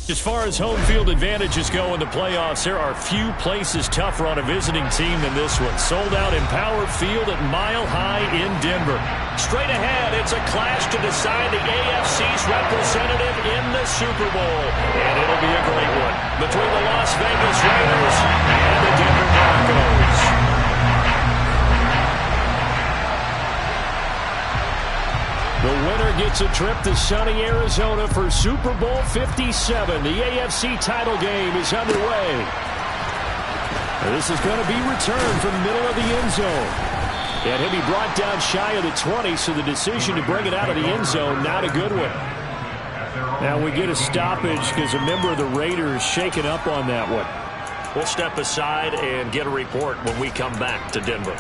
As far as home field advantages go in the playoffs, there are few places tougher on a visiting team than this one. Sold out Empower Field at Mile High in Denver. Straight ahead, it's a clash to decide the AFC's representative in the Super Bowl. And it'll be a great one between the Las Vegas Raiders and the Denver Broncos. The winner gets a trip to sunny Arizona for Super Bowl 57. The AFC title game is underway. This is going to be returned from the middle of the end zone. And he'll be brought down shy of the 20, so the decision to bring it out of the end zone, not a good one. Now we get a stoppage because a member of the Raiders shaken up on that one. We'll step aside and get a report when we come back to Denver.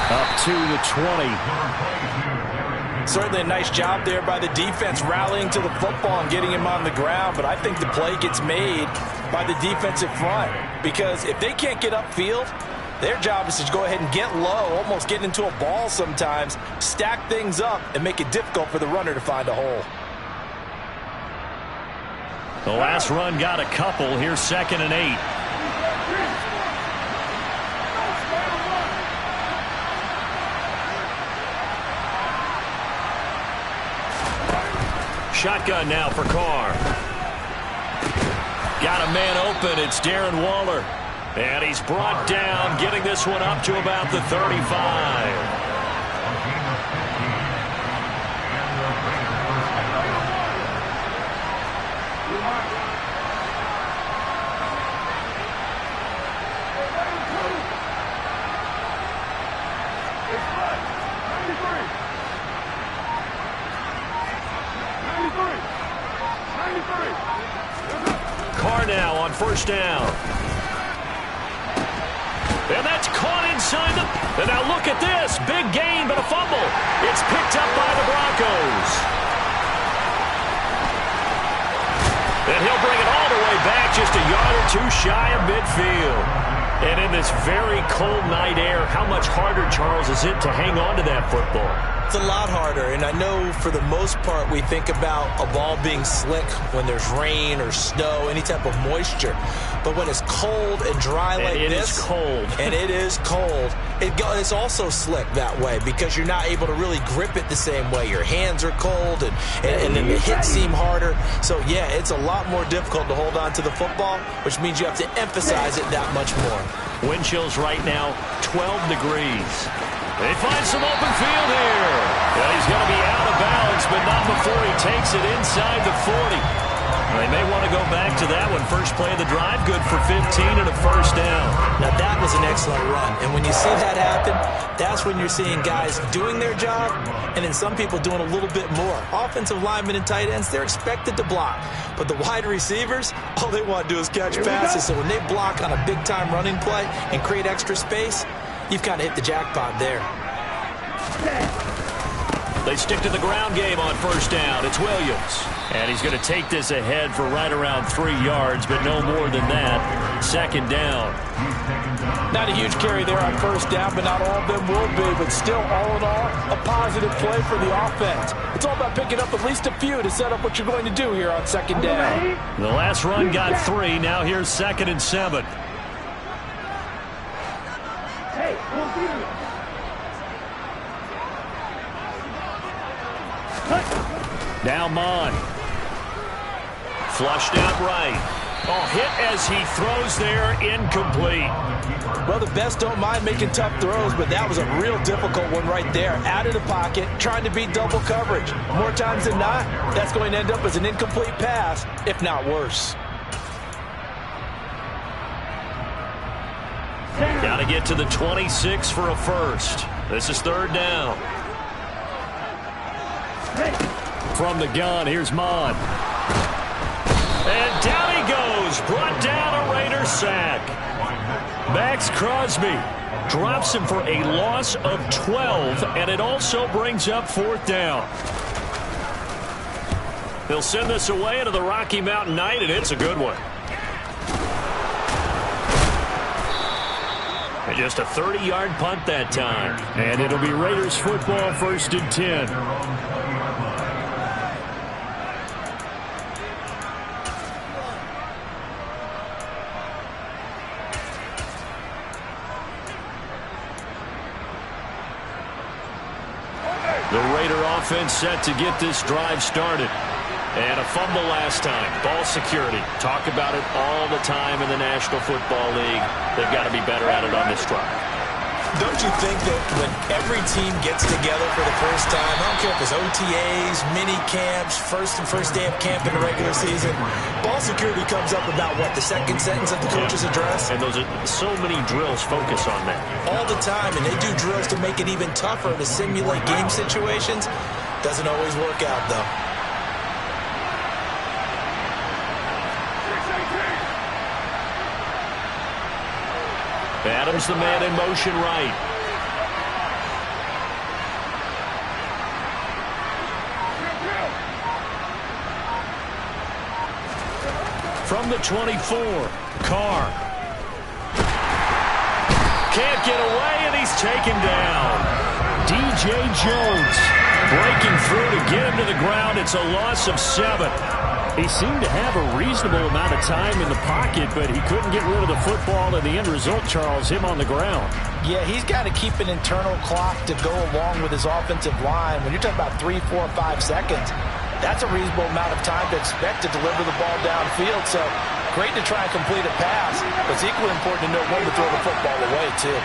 Up to the 20. Certainly a nice job there by the defense rallying to the football and getting him on the ground, but I think the play gets made by the defensive front because if they can't get upfield, their job is to go ahead and get low, almost get into a ball sometimes, stack things up, and make it difficult for the runner to find a hole. The last run got a couple. Here's 2nd and 8. Shotgun now for Carr. Got a man open. It's Darren Waller. And he's brought down, getting this one up to about the 35. Carr now on 1st down. And that's caught inside the... And now look at this. Big gain, but a fumble. It's picked up by the Broncos. And he'll bring it all the way back, just a yard or two shy of midfield. And in this very cold night air, how much harder, Charles, is it to hang on to that football? It's a lot harder, and I know for the most part we think about a ball being slick when there's rain or snow, any type of moisture. But when it's cold and dry like this, it is cold. And it is cold, it's also slick that way because you're not able to really grip it the same way. Your hands are cold, and then the hits seem harder. So, yeah, it's a lot more difficult to hold on to the football, which means you have to emphasize it that much more. Wind chills right now, 12 degrees. They find some open field here. Well, he's going to be out of bounds, but not before he takes it inside the 40. They may want to go back to that one. First play of the drive, good for 15 and a 1st down. Now, that was an excellent run. And when you see that happen, that's when you're seeing guys doing their job and then some people doing a little bit more. Offensive linemen and tight ends, they're expected to block. But the wide receivers, all they want to do is catch passes. So when they block on a big-time running play and create extra space, you've kind of hit the jackpot there. They stick to the ground game on 1st down. It's Williams. And he's going to take this ahead for right around 3 yards, but no more than that. 2nd down. Not a huge carry there on 1st down, but not all of them will be. But still, all in all, a positive play for the offense. It's all about picking up at least a few to set up what you're going to do here on 2nd down. The last run got 3. Now here's 2nd and 7. Now Mon. Flushed out right. Oh, hit as he throws there, incomplete. Well, the best don't mind making tough throws, but that was a real difficult one right there. Out of the pocket, trying to beat double coverage. More times than not, that's going to end up as an incomplete pass, if not worse. Got to get to the 26 for a 1st. This is 3rd down. From the gun, here's Mon. And down he goes. Brought down a Raider sack. Max Crosby drops him for a loss of 12, and it also brings up 4th down. They'll send this away into the Rocky Mountain night, and it's a good one. And just a 30-yard punt that time. And it'll be Raiders football, 1st and 10. The Raider offense set to get this drive started. And a fumble last time. Ball security. Talk about it all the time in the National Football League. They've got to be better at it on this drive. Don't you think that when every team gets together for the first time, I don't care if it's OTAs, mini camps, first day of camp in the regular season, ball security comes up about, what, the second sentence of the coach's address? And those are so many drills focus on that. All the time, and they do drills to make it even tougher to simulate game situations. Doesn't always work out, though. Adams the man in motion right. From the 24, Carr. Can't get away, and he's taken down. DJ Jones breaking through to get him to the ground. It's a loss of 7. He seemed to have a reasonable amount of time in the pocket, but he couldn't get rid of the football, and the end result, Charles, him on the ground. Yeah, he's got to keep an internal clock to go along with his offensive line. When you're talking about 3, 4, 5 seconds, that's a reasonable amount of time to expect to deliver the ball downfield. So great to try and complete a pass, but it's equally important to know when to throw the football away, too.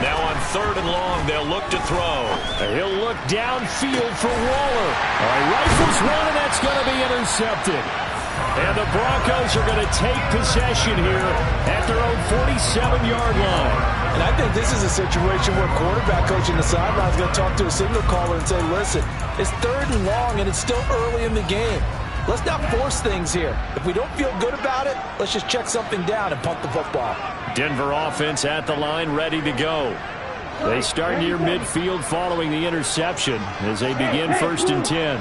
Now on 3rd and long, they'll look to throw. He'll look downfield for Waller. He rifles one, and that's going to be intercepted. And the Broncos are going to take possession here at their own 47-yard line. And I think this is a situation where quarterback coach in the sideline is going to talk to a signal caller and say, listen, it's 3rd and long, and it's still early in the game. Let's not force things here. If we don't feel good about it, let's just check something down and punt the football. Denver offense at the line, ready to go. They start near midfield following the interception as they begin 1st and 10.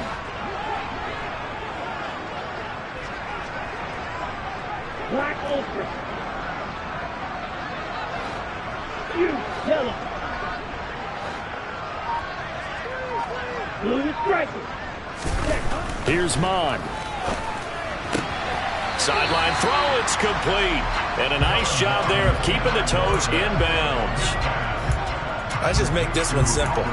Black ultra. You, yellow. Blue is striking. Here's Mon. Sideline throw, it's complete. And a nice job there of keeping the toes inbounds. Let's just make this one simple.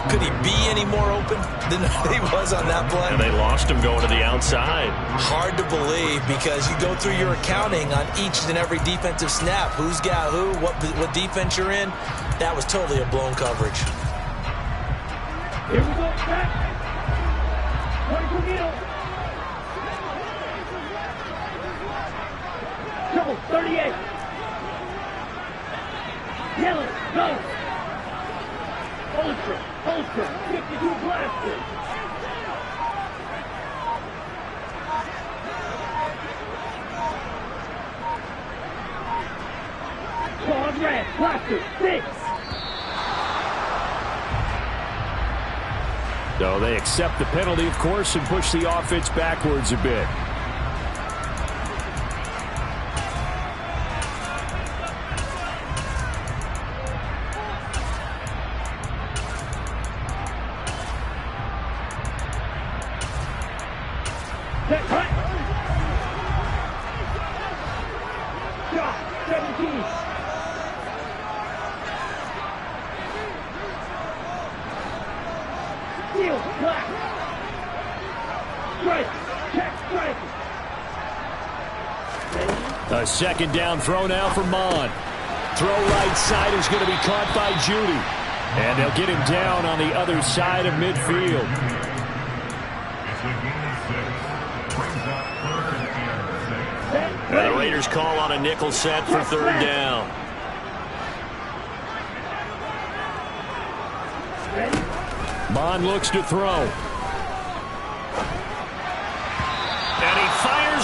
Could he be any more open than he was on that play? And they lost him going to the outside. Hard to believe because you go through your accounting on each and every defensive snap. Who's got who, what defense you're in. That was totally a blown coverage. Here we go, back. 22 middle. Trouble, 38. Yellow, go. Ultra, 52 blasters. Claude red, blaster, 6. So they accept the penalty, of course, and push the offense backwards a bit. A second down throw now for Mon. Throw right side is going to be caught by Judy. And they'll get him down on the other side of midfield. And the Raiders call on a nickel set for 3rd down. Mon looks to throw.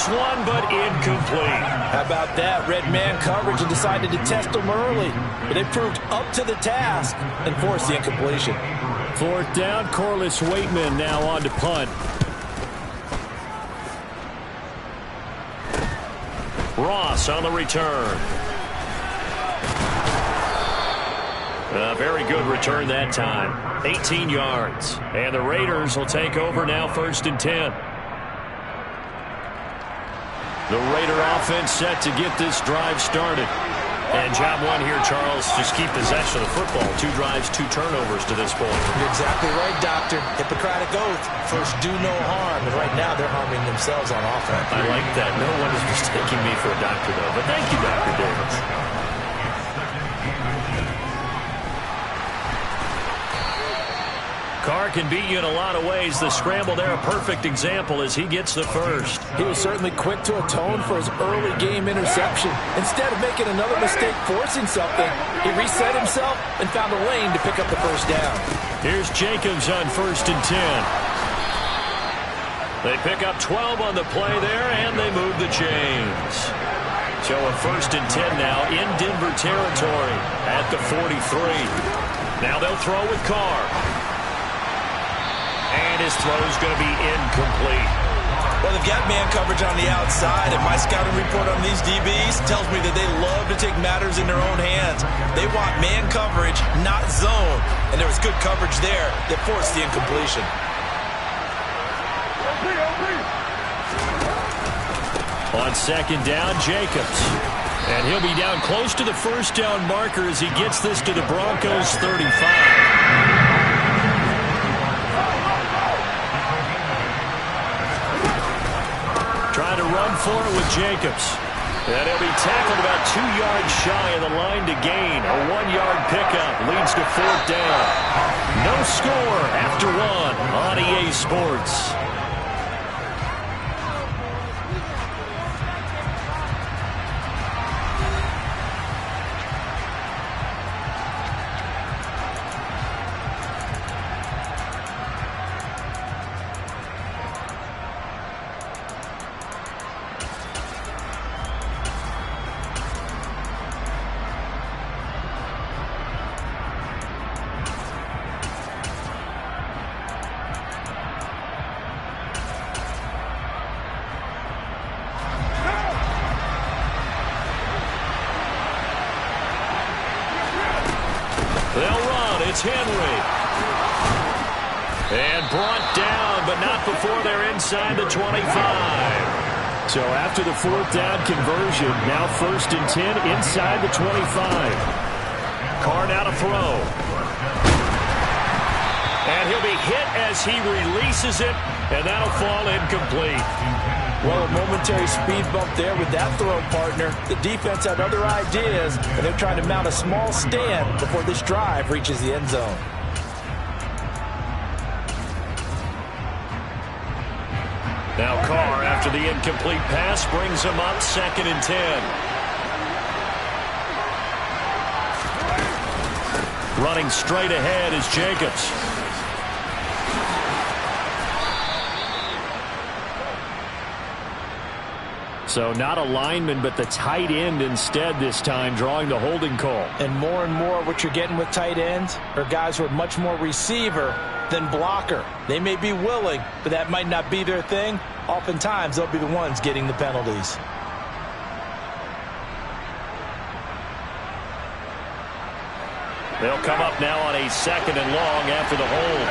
this one, but incomplete. How about that? Red man coverage and decided to test them early. But they proved up to the task and forced the incompletion. 4th down, Corliss Waitman now on to punt. Ross on the return. A very good return that time. 18 yards. And the Raiders will take over now 1st and 10. The Raider offense set to get this drive started. And job one here, Charles, just keep possession of the football. 2 drives, 2 turnovers to this point. You're exactly right, Doctor. Hippocratic oath. First, do no harm. And right now, they're harming themselves on offense. I like that. No one is mistaking me for a doctor, though. But thank you, Dr. Davis. Carr can beat you in a lot of ways. The scramble there, a perfect example as he gets the first. He was certainly quick to atone for his early game interception. Instead of making another mistake forcing something, he reset himself and found a lane to pick up the first down. Here's Jacobs on 1st and 10. They pick up 12 on the play there, and they move the chains. So a 1st and 10 now in Denver territory at the 43. Now they'll throw with Carr. And his throw is going to be incomplete. Well, they've got man coverage on the outside, and my scouting report on these DBs tells me that they love to take matters in their own hands. They want man coverage, not zone. And there was good coverage there that forced the incompletion. On 2nd down, Jacobs. And he'll be down close to the 1st down marker as he gets this to the Broncos 35. Trying to run for it with Jacobs. And he'll be tackled about 2 yards shy of the line to gain. A 1-yard pickup leads to 4th down. No score after 1 on EA Sports. They'll run. It's Henry. And brought down, but not before they're inside the 25. So after the 4th down conversion, now 1st and 10 inside the 25. Carr now to throw. And he'll be hit as he releases it, and that'll fall incomplete. Well, a momentary speed bump there with that throw, partner. The defense had other ideas, and they're trying to mount a small stand before this drive reaches the end zone. Now Carr, after the incomplete pass, brings him up 2nd and 10. Running straight ahead is Jacobs. So not a lineman, but the tight end instead this time, drawing the holding call. And more what you're getting with tight ends are guys who are much more receiver than blocker. They may be willing, but that might not be their thing. Oftentimes, they'll be the ones getting the penalties. They'll come up now on a 2nd and long after the hold.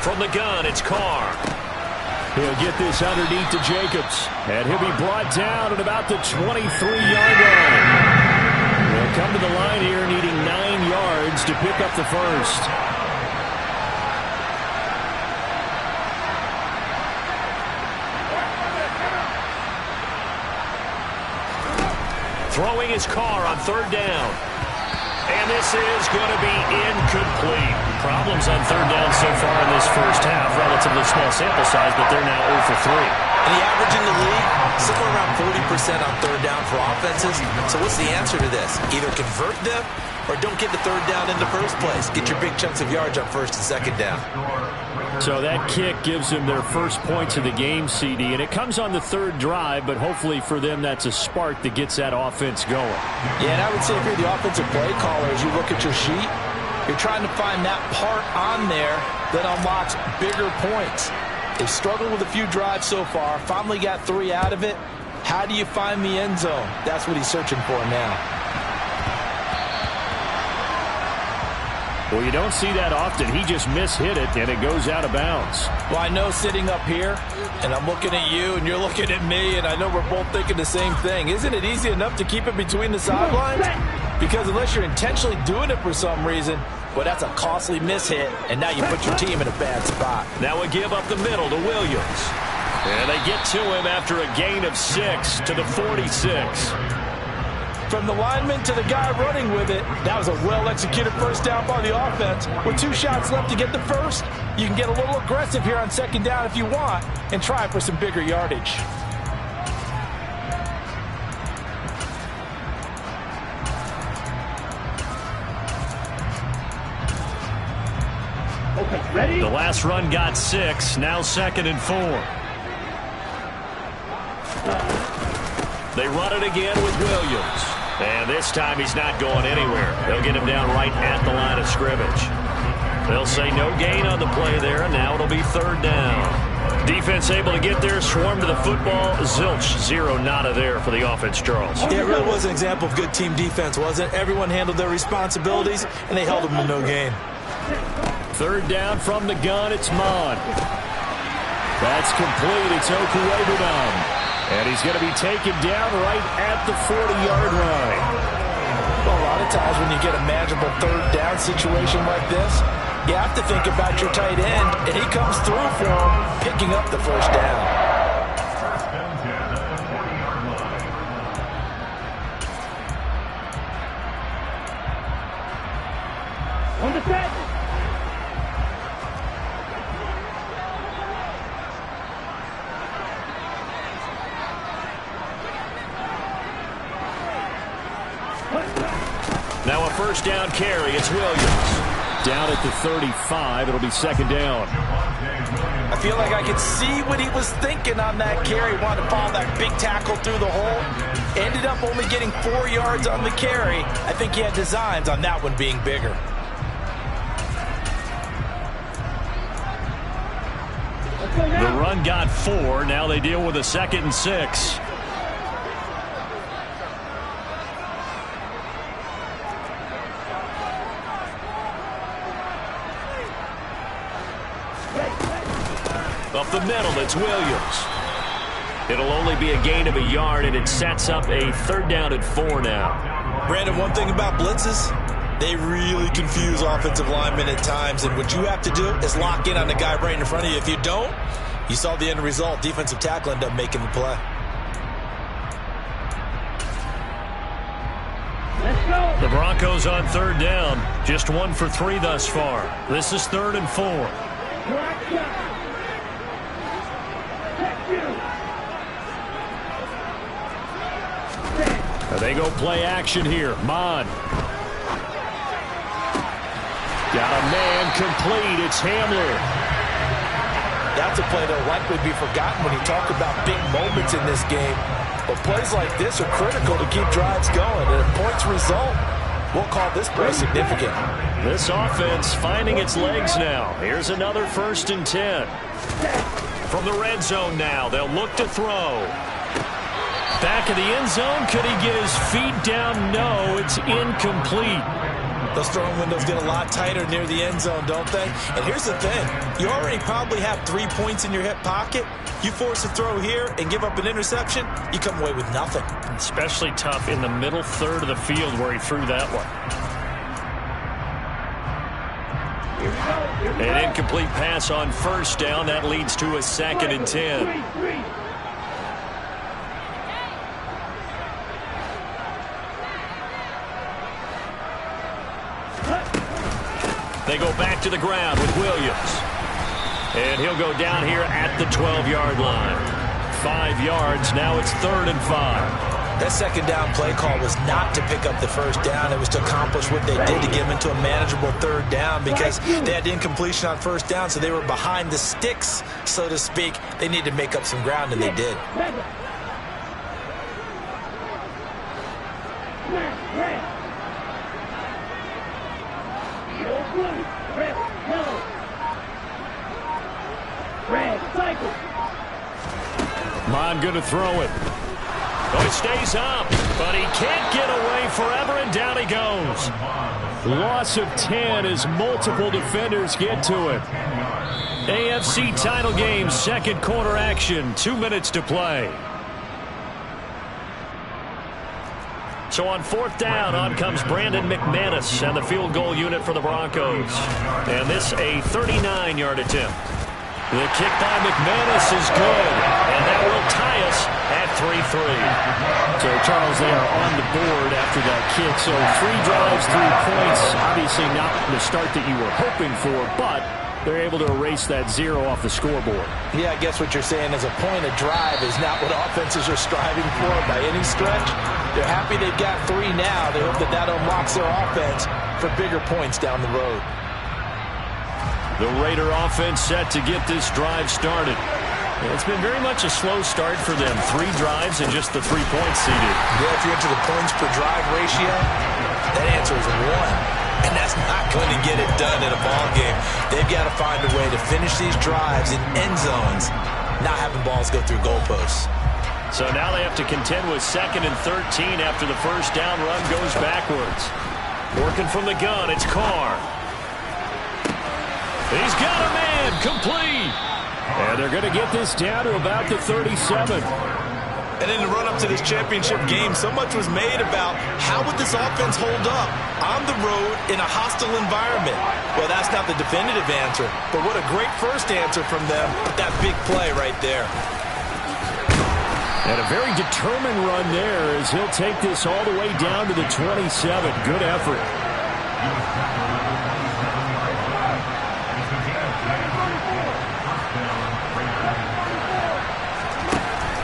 From the gun, it's Carr. He'll get this underneath to Jacobs. And he'll be brought down at about the 23-yard line. They'll come to the line here needing 9 yards to pick up the first. Throwing his Carr on 3rd down. And this is going to be incomplete. Problems on 3rd down so far in this first half. Relatively small sample size, but they're now 0 for 3. And the average in the league, somewhere around 40% on third down for offenses. So what's the answer to this? Either convert them or don't get the third down in the first place. Get your big chunks of yards on first and second down. So that kick gives them their first points of the game, CD, and it comes on the third drive, but hopefully for them that's a spark that gets that offense going. Yeah, and I would say if you're the offensive play caller, as you look at your sheet, you're trying to find that part on there that unlocks bigger points. They've struggled with a few drives so far, finally got 3 out of it. How do you find the end zone? That's what he's searching for now. Well, you don't see that often. He just mishit it, and it goes out of bounds. Well, I know sitting up here, and I'm looking at you, and you're looking at me, and I know we're both thinking the same thing. Isn't it easy enough to keep it between the sidelines? Because unless you're intentionally doing it for some reason, well, that's a costly mishit, and now you put your team in a bad spot. Now we give up the middle to Williams. And they get to him after a gain of 6 to the 46. From the lineman to the guy running with it, that was a well-executed first down by the offense. With 2 shots left to get the first, you can get a little aggressive here on second down if you want and try for some bigger yardage. Okay, ready? The last run got 6, now 2nd and 4. They run it again with Williams. And this time he's not going anywhere. They'll get him down right at the line of scrimmage. They'll say no gain on the play there, and now it'll be 3rd down. Defense able to get there, swarm to the football. Zilch, 0 nada there for the offense, Charles. Yeah, it really was an example of good team defense, wasn't it? Everyone handled their responsibilities, and they held them to no gain. 3rd down from the gun, it's Mon. That's complete, it's Okuwebunam. And he's going to be taken down right at the 40-yard line. Well, a lot of times when you get a manageable 3rd down situation like this, you have to think about your tight end, and he comes through for him, picking up the first down. On the set. Now a first down carry. It's Williams. Down at the 35. It'll be 2nd down. I feel like I could see what he was thinking on that carry. Wanted to follow that big tackle through the hole. Ended up only getting 4 yards on the carry. I think he had designs on that one being bigger. The run got 4. Now they deal with a 2nd and 6. Up the middle, it's Williams. It'll only be a gain of a yard, and it sets up a 3rd down and 4 now. Brandon, one thing about blitzes, they really confuse offensive linemen at times, and what you have to do is lock in on the guy right in front of you. If you don't, you saw the end result. Defensive tackle ended up making the play. Let's go. The Broncos on 3rd down. Just 1 for 3 thus far. This is 3rd and 4. Black shot. Check you. They go play action here. Mon. Got a man complete. It's Hamler. That's a play that will likely be forgotten when you talk about big moments in this game. But plays like this are critical to keep drives going. And if points result, we'll call this play significant. This offense finding its legs now. Here's another 1st and 10. From the red zone now, they'll look to throw. Back of the end zone, could he get his feet down? No, it's incomplete. Those throwing windows get a lot tighter near the end zone, don't they? And here's the thing. You already probably have 3 points in your hip pocket. You force a throw here and give up an interception, you come away with nothing. Especially tough in the middle 3rd of the field where he threw that one. An incomplete pass on 1st down. That leads to a 2nd and 10. They go back to the ground with Williams. And he'll go down here at the 12-yard line. 5 yards. Now it's 3rd and 5. That second down play call was not to pick up the first down. It was to accomplish what they did to get them into a manageable 3rd down because they had incompletion on first down, so they were behind the sticks, so to speak. They needed to make up some ground, and they did. Mon going to throw it. Oh, it stays up, but he can't get away forever, and down he goes. Loss of 10 as multiple defenders get to it. AFC title game, second quarter action, 2 minutes to play. So on 4th down, on comes Brandon McManus and the field goal unit for the Broncos. And this a 39-yard attempt. The kick by McManus is good, and that will tie us at 3-3. So, Charles, they are on the board after that kick. So 3 drives, 3 points. Obviously not the start that you were hoping for, but they're able to erase that 0 off the scoreboard. Yeah, I guess what you're saying is a point of drive is not what offenses are striving for by any stretch. They're happy they've got 3 now. They hope that that unlocks their offense for bigger points down the road. The Raider offense set to get this drive started. It's been very much a slow start for them. 3 drives and just the 3 points seeded. Yeah, if you're into the points per drive ratio, that answer is 1. And that's not going to get it done in a ball game. They've got to find a way to finish these drives in end zones, not having balls go through goalposts. So now they have to contend with 2nd and 13 after the first down run goes backwards. Working from the gun, it's Carr. He's got a man, complete. And they're going to get this down to about the 37. And in the run-up to this championship game, so much was made about how would this offense hold up on the road in a hostile environment. Well, that's not the definitive answer, but what a great first answer from them with that big play right there. And a very determined run there as he'll take this all the way down to the 27. Good effort.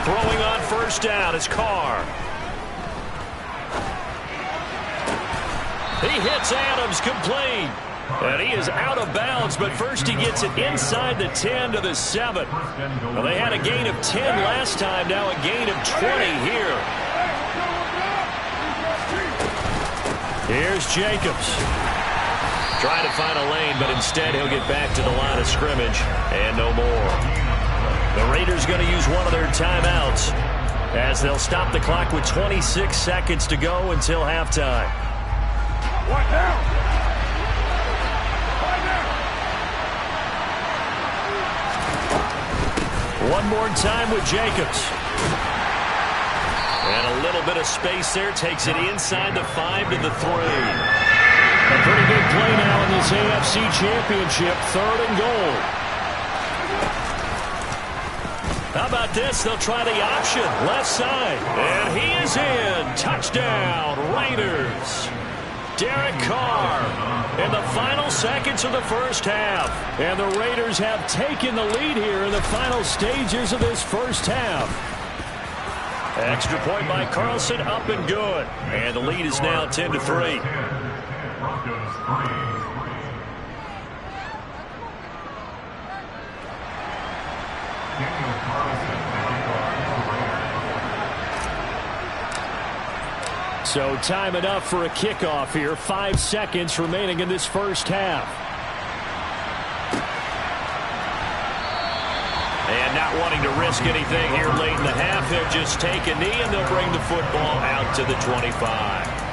Throwing on first down is Carr. He hits Adams, complete. And he is out of bounds, but first he gets it inside the 10 to the 7. Well, they had a gain of 10 last time, now a gain of 20 here. Here's Jacobs. Trying to find a lane, but instead he'll get back to the line of scrimmage, and no more. The Raiders going to use one of their timeouts as they'll stop the clock with 26 seconds to go until halftime. What now? One more time with Jacobs. And a little bit of space there takes it inside the 5 to the 3. A pretty big play now in this AFC Championship, 3rd and goal. How about this? They'll try the option, left side. And he is in. Touchdown, Raiders. Derek Carr in the final seconds of the first half. And the Raiders have taken the lead here in the final stages of this first half. Extra point by Carlson, up and good. And the lead is now 10-3. So time enough for a kickoff here. 5 seconds remaining in this first half. And not wanting to risk anything here late in the half, they'll just take a knee and they'll bring the football out to the 25.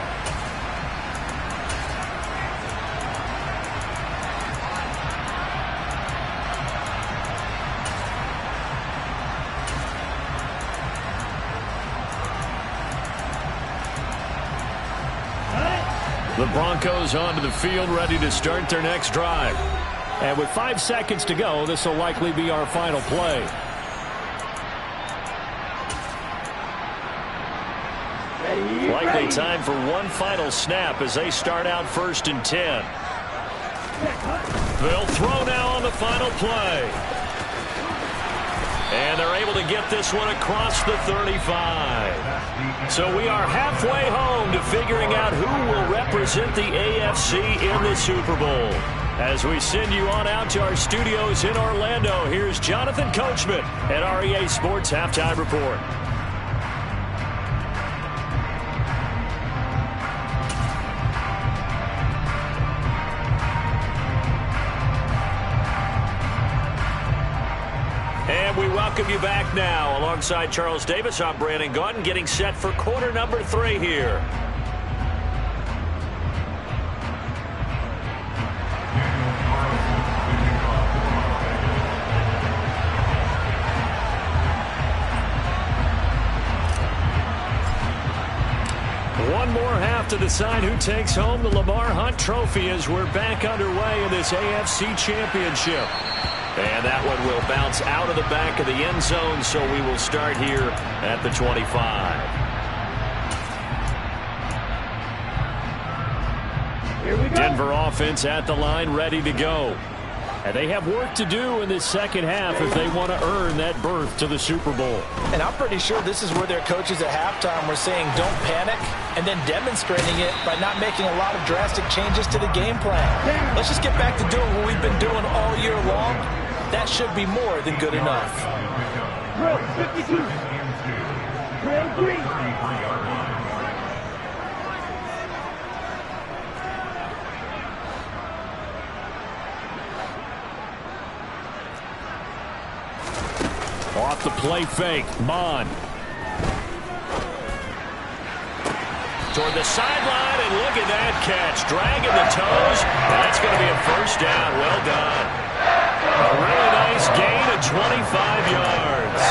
The Broncos onto the field, ready to start their next drive. And with 5 seconds to go, this will likely be our final play. Likely time for one final snap as they start out 1st and 10. They'll throw now on the final play. And they're able to get this one across the 35. So we are halfway home to figuring out who will represent the AFC in the Super Bowl. As we send you on out to our studios in Orlando, here's Jonathan Coachman at REA Sports Halftime Report. And we welcome you back now. Alongside Charles Davis, I'm Brandon Gaudin, getting set for quarter number 3 here. One more half to decide who takes home the Lamar Hunt Trophy as we're back underway in this AFC Championship. And that one will bounce out of the back of the end zone, so we will start here at the 25. Denver offense at the line, ready to go. And they have work to do in this second half if they want to earn that berth to the Super Bowl. And I'm pretty sure this is where their coaches at halftime were saying don't panic, and then demonstrating it by not making a lot of drastic changes to the game plan. Let's just get back to doing what we've been doing all year long. That should be more than good enough. Drill 52. Drill 3. Off the play fake, Mon. Toward the sideline, and look at that catch. Dragging the toes, and that's going to be a first down. Well done. A really nice gain of 25 yards.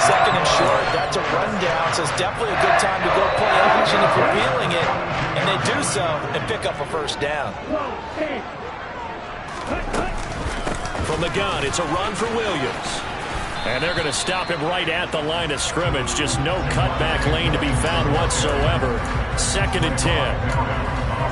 Second and short, that's a rundown, so it's definitely a good time to go play action if you're feeling it. And they do so and pick up a first down. From the gun, it's a run for Williams. And they're going to stop him right at the line of scrimmage. Just no cutback lane to be found whatsoever. 2nd and 10.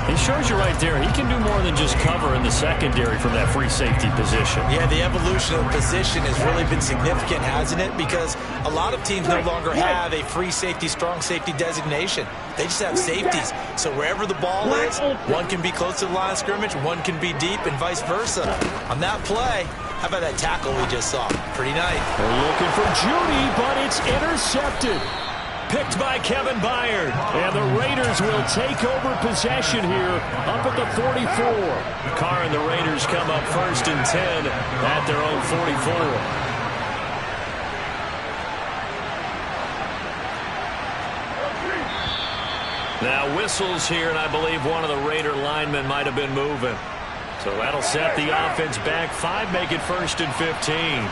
He shows you right there, he can do more than just cover in the secondary from that free safety position. Yeah, the evolution of the position has really been significant, hasn't it? Because a lot of teams no longer have a free safety, strong safety designation. They just have safeties. So wherever the ball is, one can be close to the line of scrimmage, one can be deep, and vice versa. On that play, how about that tackle we just saw? Pretty nice. They're looking for Judy, but it's intercepted. Picked by Kevin Byard. And the Raiders will take over possession here up at the 44. Carr and the Raiders come up 1st and 10 at their own 44. Now whistles here, and I believe one of the Raider linemen might have been moving. So that'll set the offense back 5, make it 1st and 15.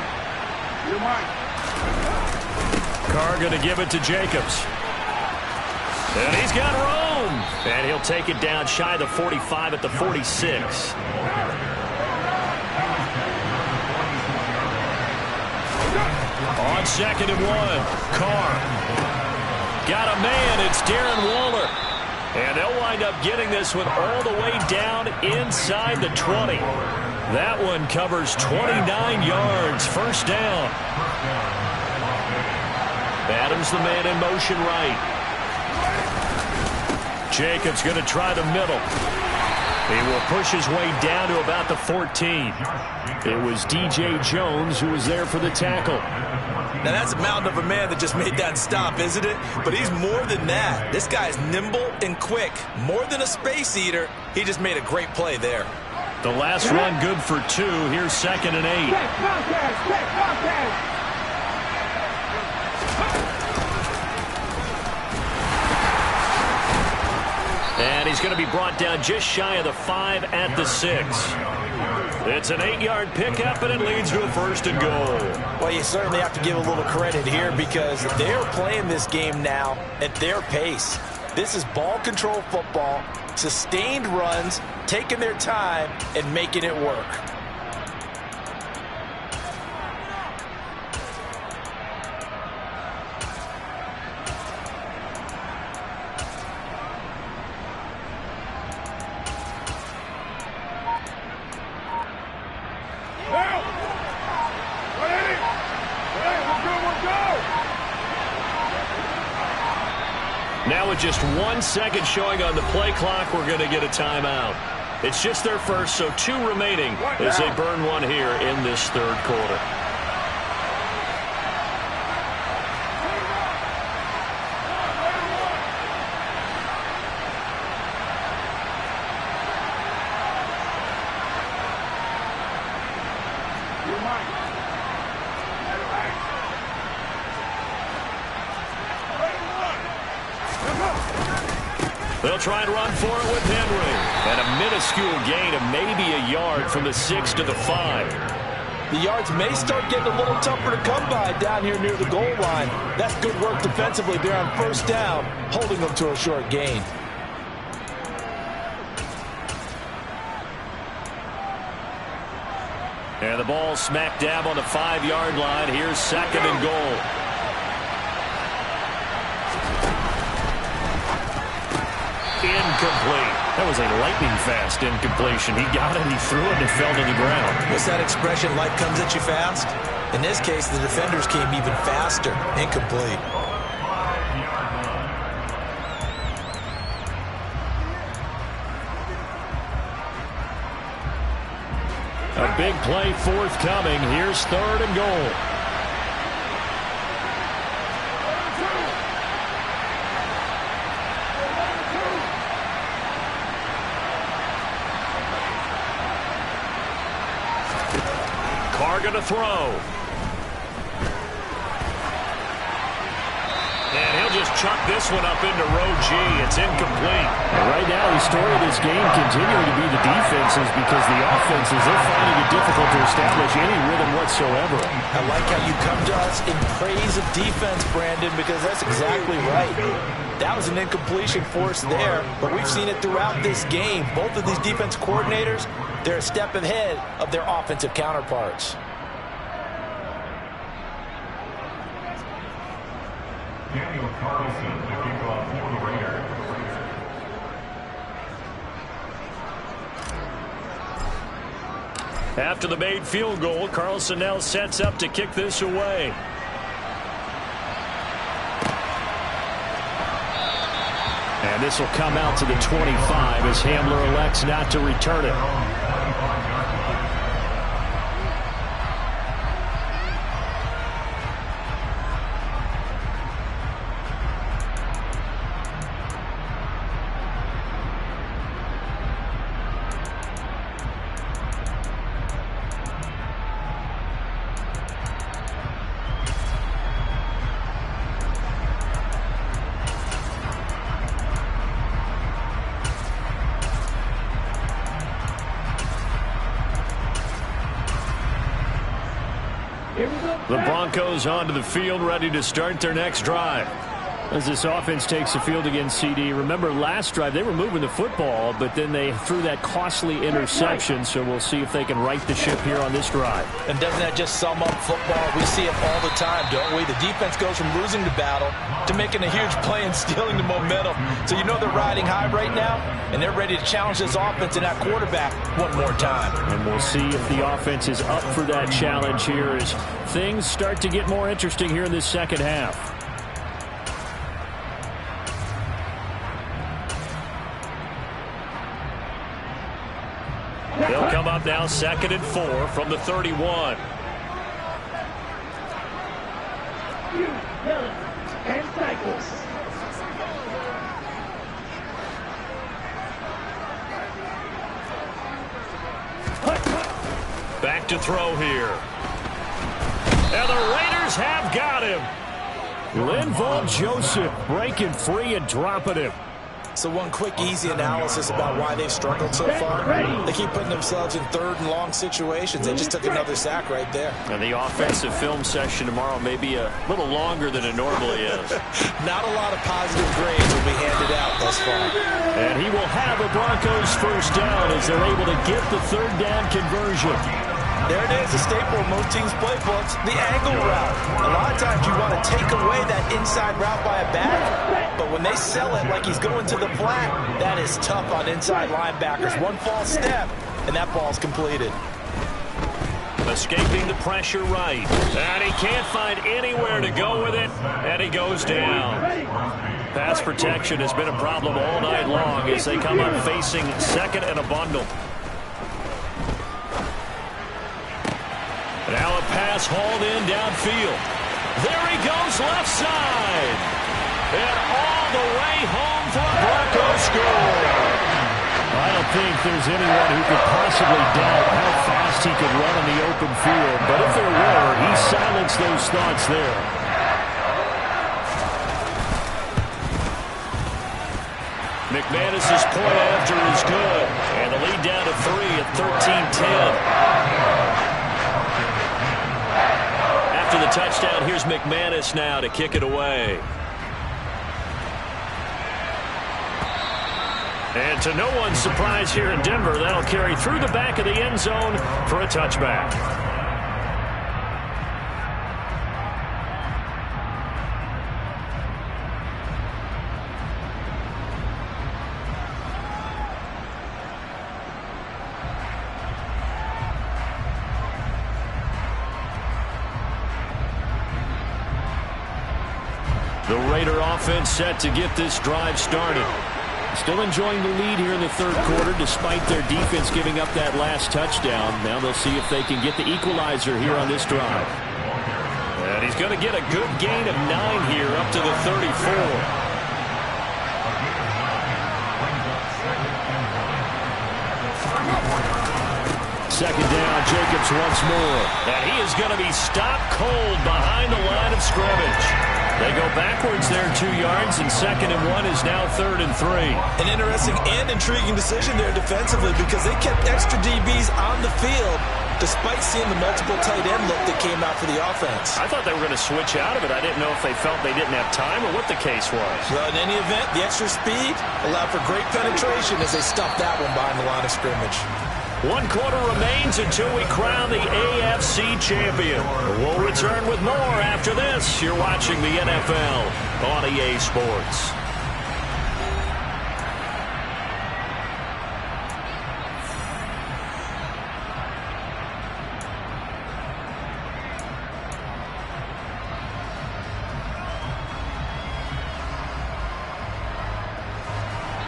Carr going to give it to Jacobs. And he's got room. And he'll take it down shy of the 45 at the 46. On 2nd and 1, Carr. Got a man, it's Darren Waller. And they'll wind up getting this one all the way down inside the 20. That one covers 29 yards. First down. Adams the man in motion right. Jacobs going to try the middle. He will push his way down to about the 14. It was DJ Jones who was there for the tackle. Now, that's a mountain of a man that just made that stop, isn't it? But he's more than that. This guy's nimble and quick. More than a space eater, he just made a great play there. The last run good for 2. Here's 2nd and 8. And he's going to be brought down just shy of the 5 at the 6. It's an 8-yard pickup, and it leads to a 1st and goal. Well, you certainly have to give a little credit here because they're playing this game now at their pace. This is ball control football, sustained runs, taking their time, and making it work. with just 1 second showing on the play clock, we're going to get a timeout. It's just their first, so 2 remaining as they burn one here in this third quarter. They'll try and run for it with Henry. And a minuscule gain of maybe a yard from the 6 to the 5. The yards may start getting a little tougher to come by down here near the goal line. That's good work defensively there on first down, holding them to a short gain. And the ball smack dab on the 5-yard line. Here's 2nd and goal. Incomplete. That was a lightning-fast incompletion. He got it, he threw it, and it fell to the ground. What's that expression, life comes at you fast? In this case, the defenders came even faster. Incomplete. A big play forthcoming. Here's 3rd and goal. Going to throw. And he'll just chuck this one up into row G. It's incomplete. Right now, the story of this game continuing to be the defenses because the offenses, they're finding it difficult to establish any rhythm whatsoever. I like how you come to us in praise of defense, Brandon, because that's exactly right. That was an incompletion force there, but we've seen it throughout this game. Both of these defense coordinators, they're a step ahead of their offensive counterparts. Daniel Carlson, the kickoff for the Raiders. After the made field goal, Carlson now sets up to kick this away. And this will come out to the 25 as Hamler elects not to return it. The Broncos onto the field, ready to start their next drive. As this offense takes the field against CD, remember last drive they were moving the football, but then they threw that costly interception, so we'll see if they can right the ship here on this drive. And doesn't that just sum up football? We see it all the time, don't we? The defense goes from losing the battle to making a huge play and stealing the momentum. So you know they're riding high right now, and they're ready to challenge this offense and that quarterback one more time. And we'll see if the offense is up for that challenge here as things start to get more interesting here in this second half. They'll come up now 2nd and 4 from the 31. And cycles. Back to throw here. And the Raiders have got him. Linval Joseph breaking free and dropping him. So one quick, easy analysis about why they've struggled so far. They keep putting themselves in 3rd and long situations. They just took another sack right there. And the offensive film session tomorrow may be a little longer than it normally is. Not a lot of positive grades will be handed out thus far. And he will have a Broncos first down as they're able to get the 3rd down conversion. There it is, a staple of most teams' playbooks, the angle route. A lot of times you want to take away that inside route by a back, but when they sell it like he's going to the flat, that is tough on inside linebackers. One false step, and that ball's completed. Escaping the pressure right. And he can't find anywhere to go with it, and he goes down. Pass protection has been a problem all night long as they come up facing second and a bundle. Now a pass hauled in downfield. There he goes left side. And all the way home for a Broncos score. I don't think there's anyone who could possibly doubt how fast he could run on the open field. But if there were, he silenced those thoughts there. McManus's point after is good. And the lead down to 3 at 13-10. After the touchdown, here's McManus now to kick it away. And to no one's surprise here in Denver, that'll carry through the back of the end zone for a touchback. The Raider offense set to get this drive started. Still enjoying the lead here in the third quarter despite their defense giving up that last touchdown. Now they'll see if they can get the equalizer here on this drive. And he's going to get a good gain of 9 here up to the 34. Second down, Jacobs once more. And he is going to be stopped cold behind the line of scrimmage. They go backwards there 2 yards, and 2nd and 1 is now 3rd and 3. An interesting and intriguing decision there defensively because they kept extra DBs on the field despite seeing the multiple tight end look that came out for the offense. I thought they were going to switch out of it. I didn't know if they felt they didn't have time or what the case was. Well, in any event, the extra speed allowed for great penetration as they stuffed that one behind the line of scrimmage. 1 quarter remains until we crown the AFC champion. We'll return with more after this. You're watching the NFL on EA Sports.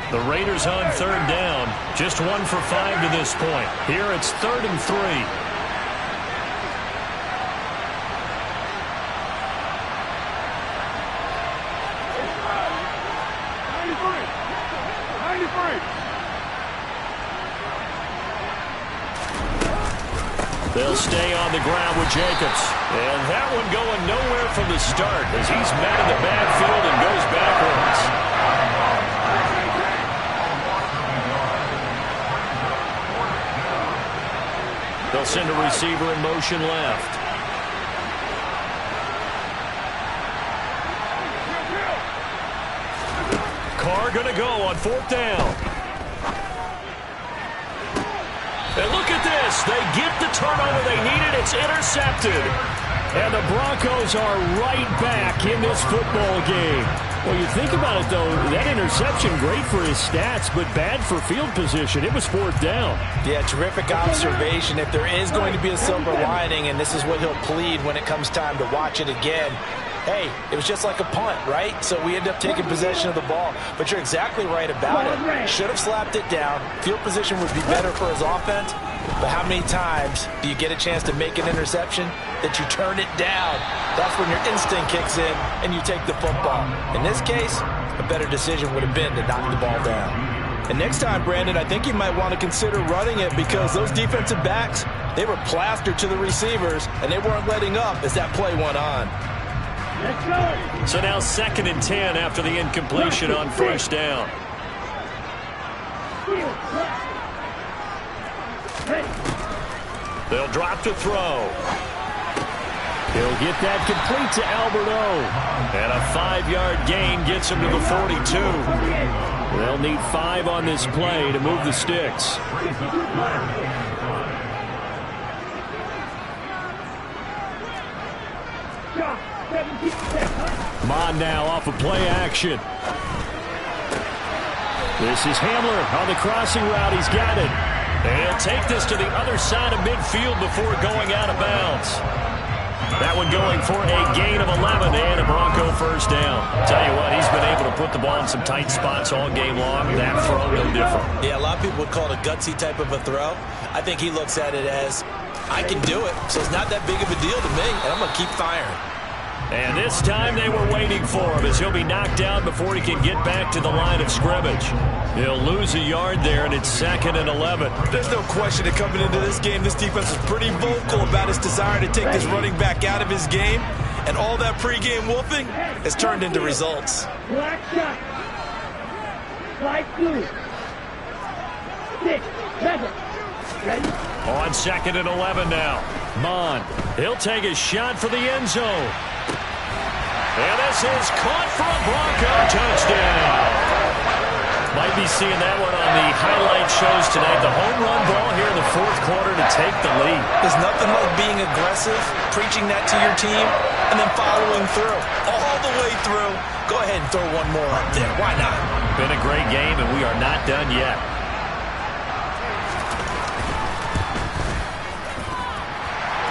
The Raiders on 3rd down. Just 1 for 5 to this point. Here it's 3rd and 3. They'll stay on the ground with Jacobs. And that one going nowhere from the start as he's met in the backfield and goes backwards. They'll send a receiver in motion left. Carr going to go on 4th down. And look at this. They get the turnover they needed. It's intercepted. And the Broncos are right back in this football game. Well, you think about it, though, that interception, great for his stats, but bad for field position. It was 4th down. Yeah, terrific observation. If there is going to be a silver lining, and this is what he'll plead when it comes time to watch it again, hey, it was just like a punt, right? So we end up taking possession of the ball. But you're exactly right about it. Should have slapped it down. Field position would be better for his offense. But how many times do you get a chance to make an interception that you turn it down? That's when your instinct kicks in and you take the football. In this case, a better decision would have been to knock the ball down. And next time, Brandon, I think you might want to consider running it because those defensive backs, they were plastered to the receivers and they weren't letting up as that play went on. So now 2nd and 10 after the incompletion on 1st down. They'll drop to throw. He'll get that complete to Alberto. And a 5-yard gain gets him to the 42. They'll need 5 on this play to move the sticks. Mon now off of play action. This is Hamler on the crossing route. He's got it. And he'll take this to the other side of midfield before going out of bounds. That one going for a gain of 11 and a Bronco first down. Tell you what, he's been able to put the ball in some tight spots all game long. That throw, no different. Yeah, a lot of people would call it a gutsy type of a throw. I think he looks at it as, I can do it, so it's not that big of a deal to me, and I'm going to keep firing. And this time they were waiting for him as he'll be knocked down before he can get back to the line of scrimmage. He'll lose a yard there, and it's 2nd and 11. There's no question that coming into this game, this defense is pretty vocal about his desire to take this running back out of his game. And all that pregame whooping has turned into results. Black shot. Light blue. 6, 7. Ready? On 2nd and 11 now. Mon, he'll take a shot for the end zone. And this is caught for a Bronco touchdown. Might be seeing that one on the highlight shows tonight. The home run ball here in the 4th quarter to take the lead. There's nothing like being aggressive, preaching that to your team, and then following through. All the way through. Go ahead and throw one more up there. Why not? Been a great game, and we are not done yet.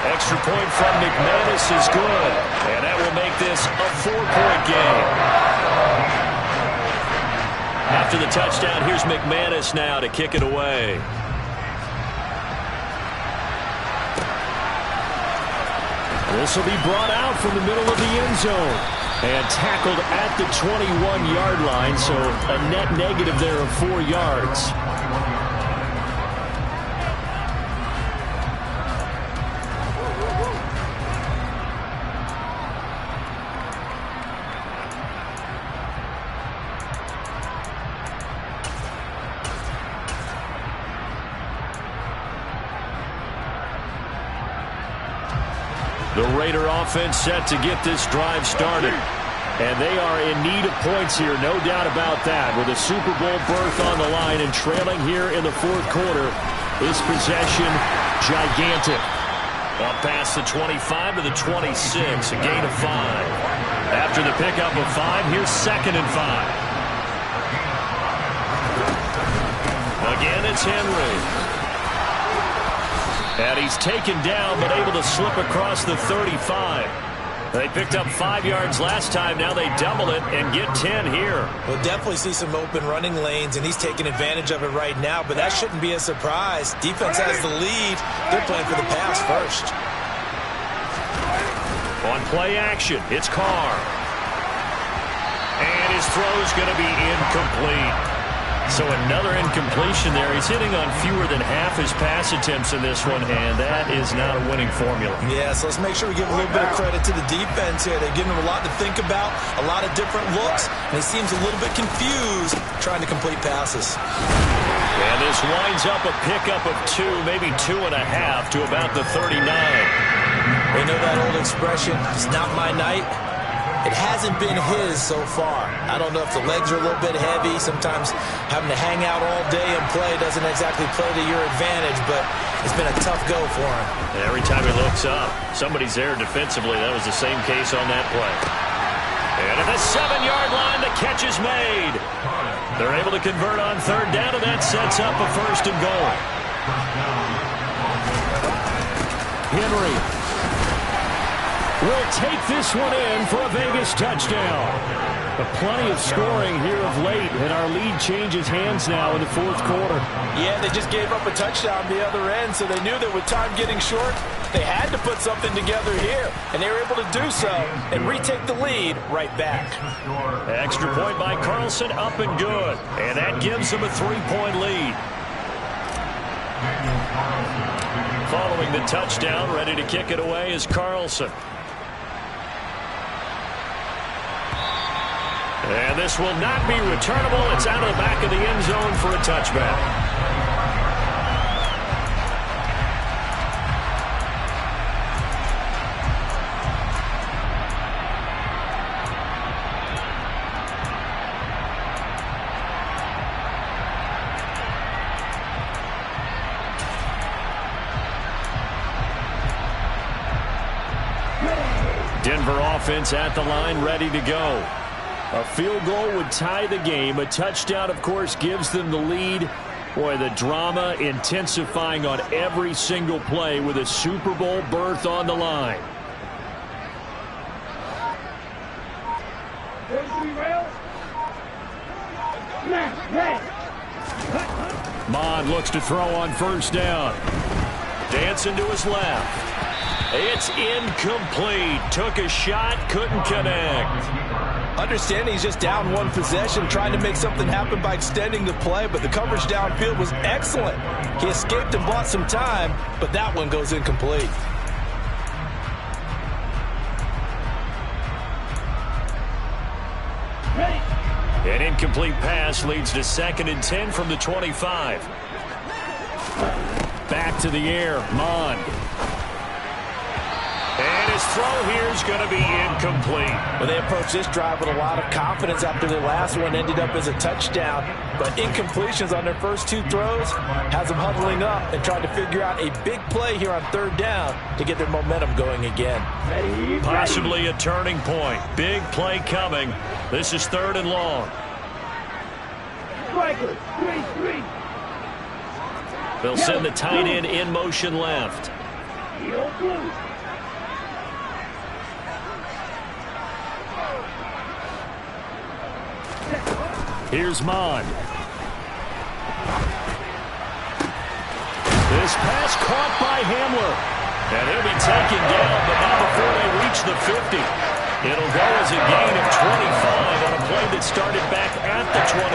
Extra point from McManus is good. And that will make this a 4-point game. After the touchdown, here's McManus now to kick it away. This will be brought out from the middle of the end zone. And tackled at the 21-yard line, so a net negative there of 4 yards. The Raider offense set to get this drive started. And they are in need of points here, no doubt about that. With a Super Bowl berth on the line and trailing here in the 4th quarter, this possession gigantic. Up past the 25 to the 26, a gain of 5. After the pickup of 5, here's 2nd and 5. Again, it's Henry. And he's taken down, but able to slip across the 35. They picked up 5 yards last time. Now they double it and get 10 here. We'll definitely see some open running lanes, and he's taking advantage of it right now, but that shouldn't be a surprise. Defense has the lead. They're playing for the pass first. On play action, it's Carr. And his throw's going to be incomplete. So another incompletion there. He's hitting on fewer than half his pass attempts in this one, and that is not a winning formula. Yeah, so let's make sure we give a little bit of credit to the defense here. They're giving him a lot to think about, a lot of different looks, and he seems a little bit confused trying to complete passes. And this winds up a pickup of 2, maybe 2.5 to about the 39. We know that old expression, it's not my night. It hasn't been his so far. I don't know if the legs are a little bit heavy. Sometimes having to hang out all day and play doesn't exactly play to your advantage, but it's been a tough go for him. Every time he looks up, somebody's there defensively. That was the same case on that play. And at the 7-yard line, the catch is made. They're able to convert on 3rd down, and that sets up a 1st and goal. Henry will take this one in for a Vegas touchdown. But plenty of scoring here of late, and our lead changes hands now in the 4th quarter. Yeah, they just gave up a touchdown the other end, so they knew that with time getting short, they had to put something together here, and they were able to do so and retake the lead right back. Extra point by Carlson, up and good. And that gives them a 3-point lead. Following the touchdown, ready to kick it away is Carlson. And this will not be returnable. It's out of the back of the end zone for a touchback. Denver offense at the line, ready to go. A field goal would tie the game. A touchdown, of course, gives them the lead. Boy, the drama intensifying on every single play with a Super Bowl berth on the line. Mond looks to throw on first down. Dancing to his left. It's incomplete. Took a shot, couldn't connect. Understanding he's just down one possession, trying to make something happen by extending the play, but the coverage downfield was excellent. He escaped and bought some time, but that one goes incomplete. An incomplete pass leads to 2nd and 10 from the 25. Back to the air, Mond. And his throw here is going to be incomplete. Well, they approached this drive with a lot of confidence after their last one ended up as a touchdown. But incompletions on their first 2 throws has them huddling up and trying to figure out a big play here on 3rd down to get their momentum going again. Possibly a turning point. Big play coming. This is 3rd and long. They'll send the tight end in motion left. Here's Mond. This pass caught by Hamler. And he'll be taken down, but not before they reach the 50. It'll go as a gain of 25 on a play that started back at the 25.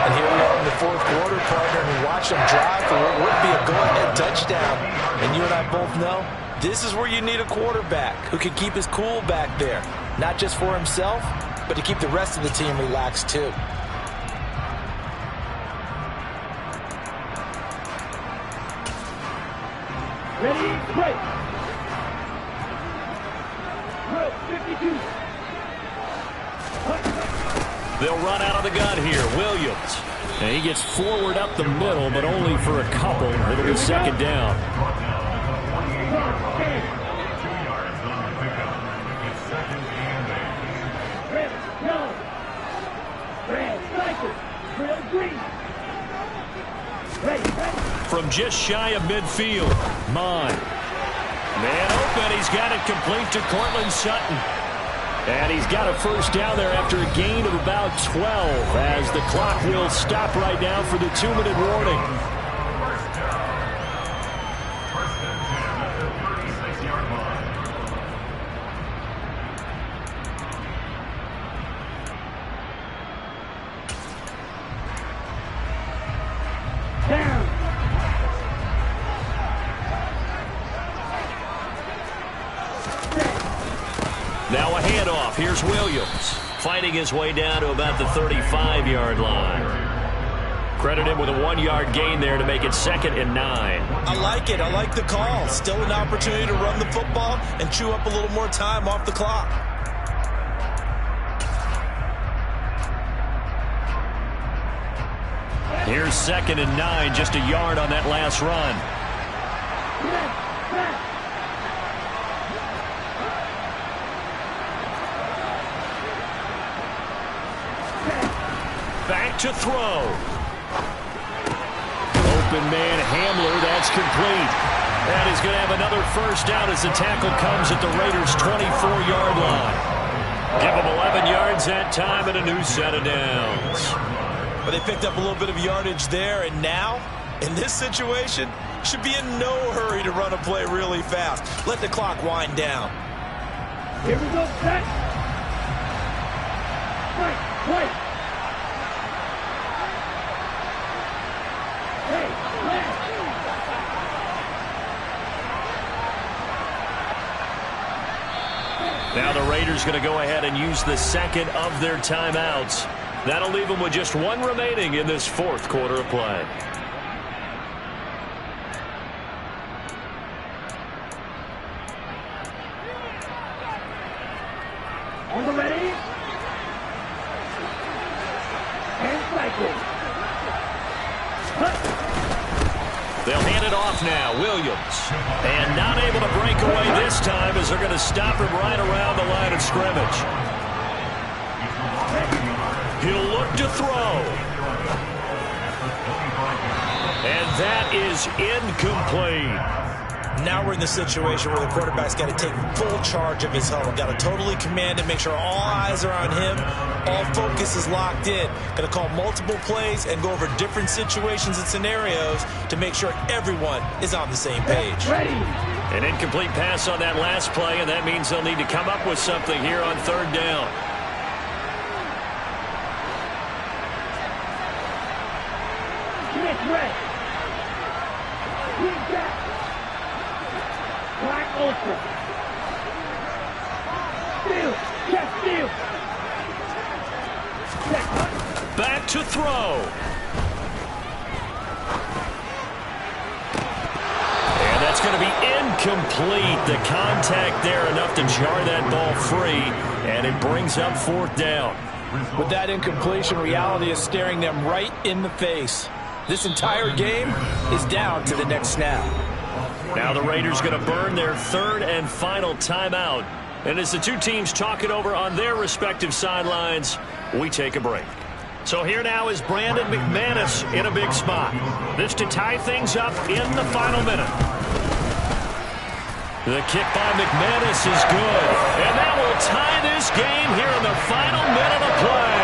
And here we are in the 4th quarter, partner, and we watch them drive for what would be a go-ahead touchdown. And you and I both know this is where you need a quarterback who can keep his cool back there. Not just for himself, but to keep the rest of the team relaxed too. Ready, break. 52. They'll run out of the gun here. Williams. And he gets forward up the middle, but only for a couple. It'll be 2nd down. From just shy of midfield, Mond. Man open, he's got it complete to Cortland Sutton. And he's got a first down there after a gain of about 12 as the clock will stop right now for the 2-minute warning. Now a handoff. Here's Williams. Fighting his way down to about the 35-yard line. Credit him with a 1-yard gain there to make it 2nd and 9. I like it. I like the call. Still an opportunity to run the football and chew up a little more time off the clock. Here's 2nd and 9, just a yard on that last run. Back to throw. Open man Hamler, that's complete. And he's going to have another first down as the tackle comes at the Raiders' 24-yard line. Give him 11 yards that time and a new set of downs. But they picked up a little bit of yardage there, and now, in this situation, should be in no hurry to run a play really fast. Let the clock wind down. Here we go, set. Right. Now the Raiders going to go ahead and use the 2nd of their timeouts. That'll leave them with just 1 remaining in this 4th quarter of play. On the ready. And cycle. They'll hand it off now. Williams. And not able to break away this time as they're going to stop him right around the line of scrimmage. He'll look to throw. And that is incomplete. Now we're in the situation where the quarterback's got to take full charge of his huddle. Got to totally command it, make sure all eyes are on him. All focus is locked in. Going to call multiple plays and go over different situations and scenarios to make sure everyone is on the same page. An incomplete pass on that last play, and that means they'll need to come up with something here on third down. Get ready. Keep back. Black ultra. Steal. Chest steal. Back to throw. And that's going to be incomplete. The contact there enough to jar that ball free, and it brings up fourth down. With that incompletion, reality is staring them right in the face. This entire game is down to the next snap. Now the Raiders going to burn their third and final timeout. And as the two teams talk it over on their respective sidelines, we take a break. So here now is Brandon McManus in a big spot. This to tie things up in the final minute. The kick by McManus is good. And that will tie this game here in the final minute of play.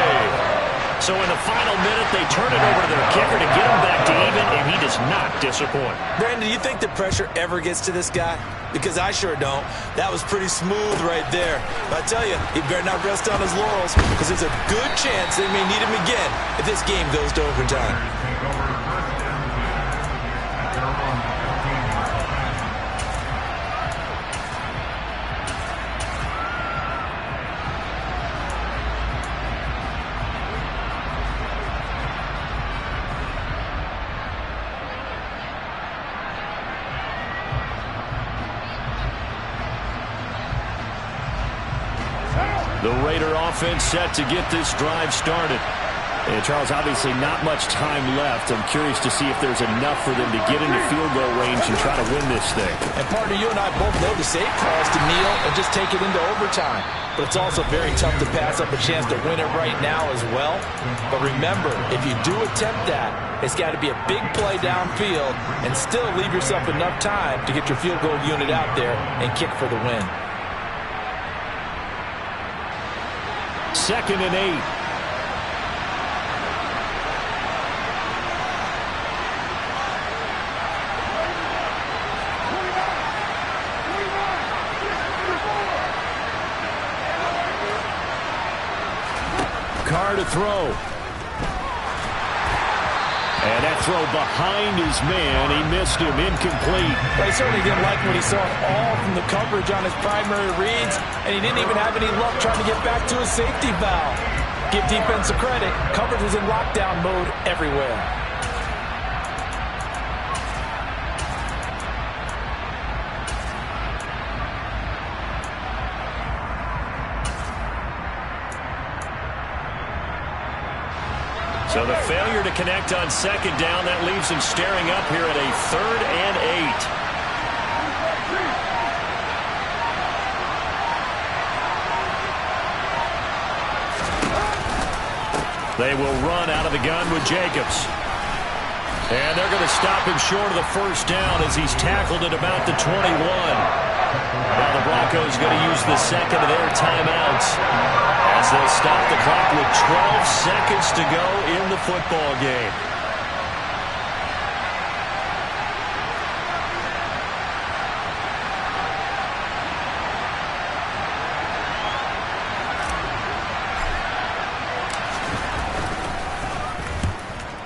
So in the final minute, they turn it over to their kicker to get him back to even, and he does not disappoint. Brandon, do you think the pressure ever gets to this guy? Because I sure don't. That was pretty smooth right there. But I tell you, he better not rest on his laurels, because there's a good chance they may need him again if this game goes to overtime. The Raider offense set to get this drive started. And Charles, obviously not much time left. I'm curious to see if there's enough for them to get into field goal range and try to win this thing. And partner, you and I both know the safe call is to kneel and just take it into overtime. But it's also very tough to pass up a chance to win it right now as well. But remember, if you do attempt that, it's got to be a big play downfield and still leave yourself enough time to get your field goal unit out there and kick for the win. 2nd and 8. Carr to throw. And that throw behind his man. He missed him. Incomplete. But he certainly didn't like what he saw all from the coverage on his primary reads, and he didn't even have any luck trying to get back to his safety valve. Give defense a credit. Coverage was in lockdown mode everywhere. So the failure to connect on 2nd down, that leaves him staring up here at a 3rd and 8. They will run out of the gun with Jacobs. And they're going to stop him short of the first down as he's tackled at about the 21. Now the Broncos going to use the second of their timeouts as they'll stop the clock with 12 seconds to go in the football game.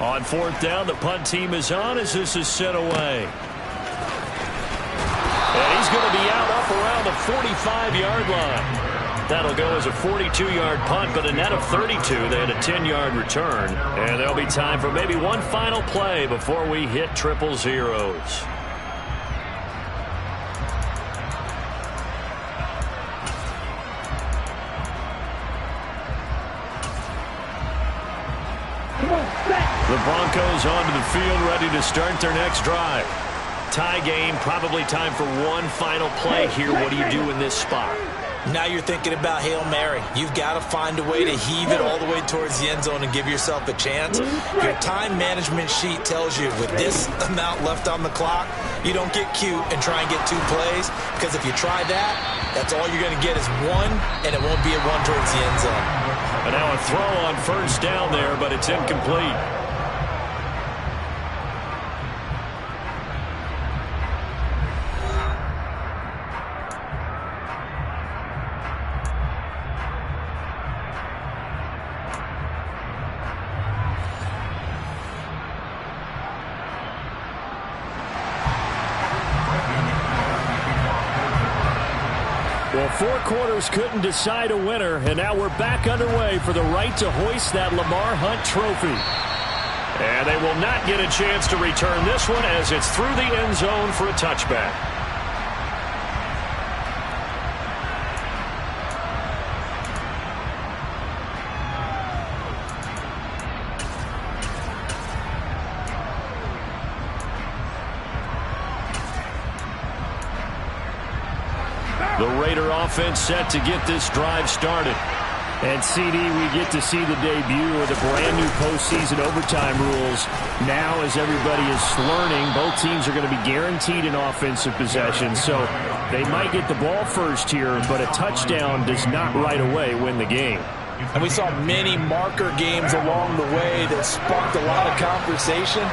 On 4th down, the punt team is on as this is sent away. And he's going to be out up around the 45-yard line. That'll go as a 42-yard punt, but a net of 32. They had a 10-yard return. And there'll be time for maybe one final play before we hit triple zeros. The Broncos onto the field, ready to start their next drive. Tie game, probably time for one final play here. What do you do in this spot? Now you're thinking about Hail Mary. You've got to find a way to heave it all the way towards the end zone and give yourself a chance. Your time management sheet tells you with this amount left on the clock, you don't get cute and try and get 2 plays, because if you try that, that's all you're going to get is 1, and it won't be a 1 towards the end zone. And now a throw on first down there, but it's incomplete. Well, 4 quarters couldn't decide a winner, and now we're back underway for the right to hoist that Lamar Hunt trophy. And they will not get a chance to return this one as it's through the end zone for a touchback. The Raider offense set to get this drive started. And, CD, we get to see the debut of the brand-new postseason overtime rules. Now, as everybody is learning, both teams are going to be guaranteed an offensive possession. So they might get the ball first here, but a touchdown does not right away win the game. And we saw many marker games along the way that sparked a lot of conversation.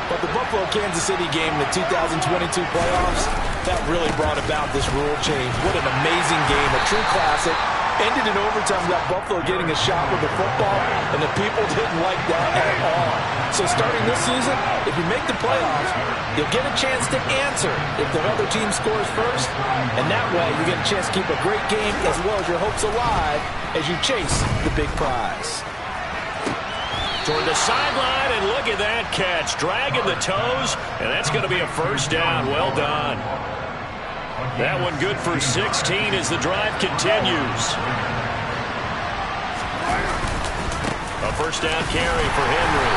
But the Buffalo-Kansas City game, the 2022 playoffs, that really brought about this rule change. What an amazing game, a true classic. Ended in overtime, got Buffalo getting a shot with the football, and the people didn't like that at all. So starting this season, if you make the playoffs, you'll get a chance to answer if the other team scores first, and that way you get a chance to keep a great game as well as your hopes alive as you chase the big prize. Toward the sideline, and look at that catch. Dragging the toes, and that's going to be a first down. Well done. That one good for 16 as the drive continues. A first down carry for Henry.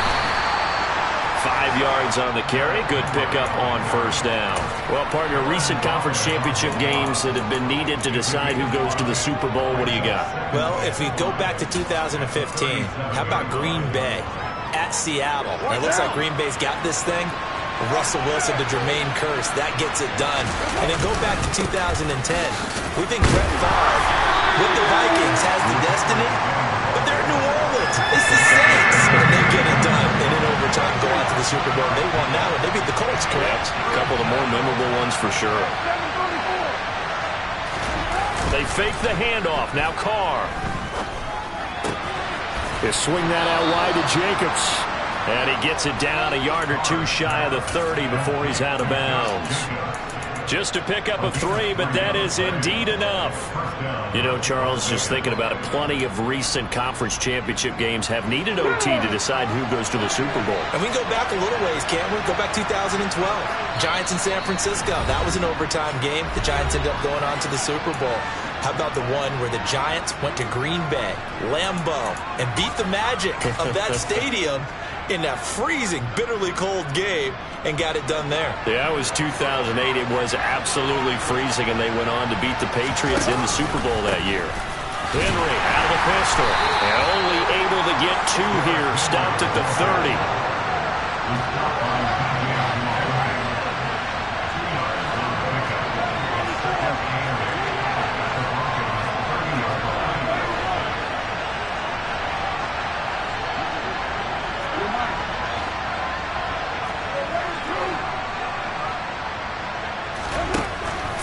5 yards on the carry. Good pickup on first down. Well, partner, recent conference championship games that have been needed to decide who goes to the Super Bowl. What do you got? Well, if we go back to 2015, how about Green Bay at Seattle? It looks like Green Bay's got this thing. Russell Wilson to Jermaine Kearse, that gets it done. And then go back to 2010. We think Brett Favre with the Vikings has the destiny, but they're in New Orleans. It's the Saints. And they get it done. And in overtime, go out to the Super Bowl. They won that one. They beat the Colts, correct? A couple of the more memorable ones for sure. They fake the handoff. Now Carr. They swing that out wide to Jacobs. And he gets it down a yard or 2 shy of the 30 before he's out of bounds. Just a pickup of 3, but that is indeed enough. You know, Charles, just thinking about it, plenty of recent conference championship games have needed OT to decide who goes to the Super Bowl. And we can go back a little ways, can't we? Go back 2012. Giants in San Francisco. That was an overtime game. The Giants ended up going on to the Super Bowl. How about the one where the Giants went to Green Bay, Lambeau, and beat the magic of that stadium in that freezing, bitterly cold game and got it done there? Yeah, it was 2008. It was absolutely freezing, and they went on to beat the Patriots in the Super Bowl that year. Henry out of the pistol, and only able to get 2 here. Stopped at the 30.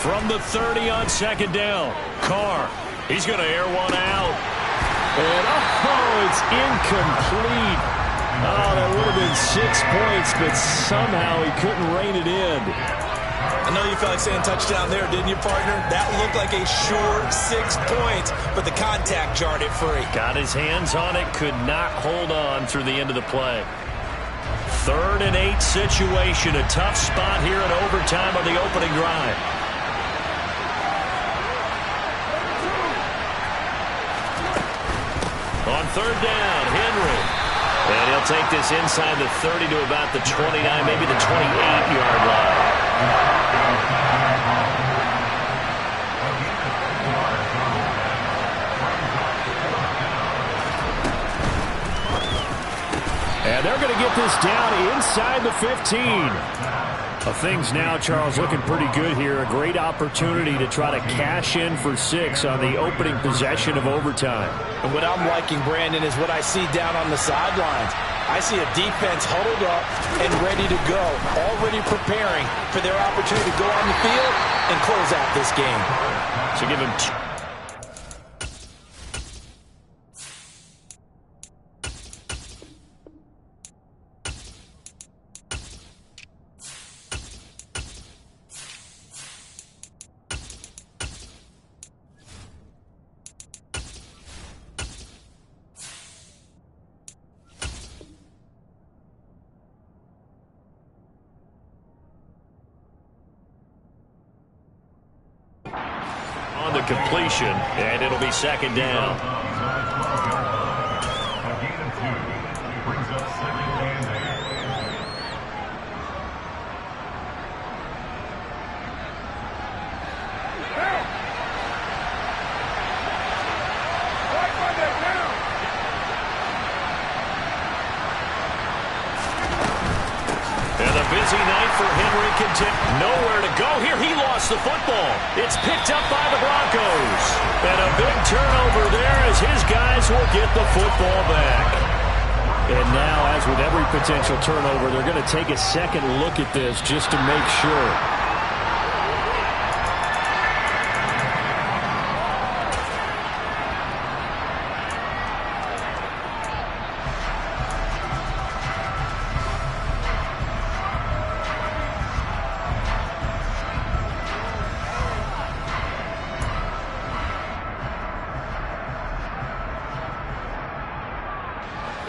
From the 30 on second down, Carr. He's going to air one out. And, oh, it's incomplete. Oh, that would have been 6 points, but somehow he couldn't rein it in. I know you felt like saying touchdown there, didn't you, partner? That looked like a sure 6 points, but the contact jarred it free. Got his hands on it, could not hold on through the end of the play. 3rd and 8 situation, a tough spot here in overtime on the opening drive. On 3rd down, Henry. And he'll take this inside the 30 to about the 29, maybe the 28-yard line. And they're going to get this down inside the 15. Things now, Charles, looking pretty good here. A great opportunity to try to cash in for 6 on the opening possession of overtime. And what I'm liking, Brandon, is what I see down on the sidelines. I see a defense huddled up and ready to go, already preparing for their opportunity to go on the field and close out this game. So give him on the completion, and it'll be second down. A gain of 2 brings up second and 8. And a busy night for Henry. Nowhere to go here. He lost the football. It's picked up by the Broncos. And a big turnover there as his guys will get the football back. And now, as with every potential turnover, they're going to take a second look at this just to make sure.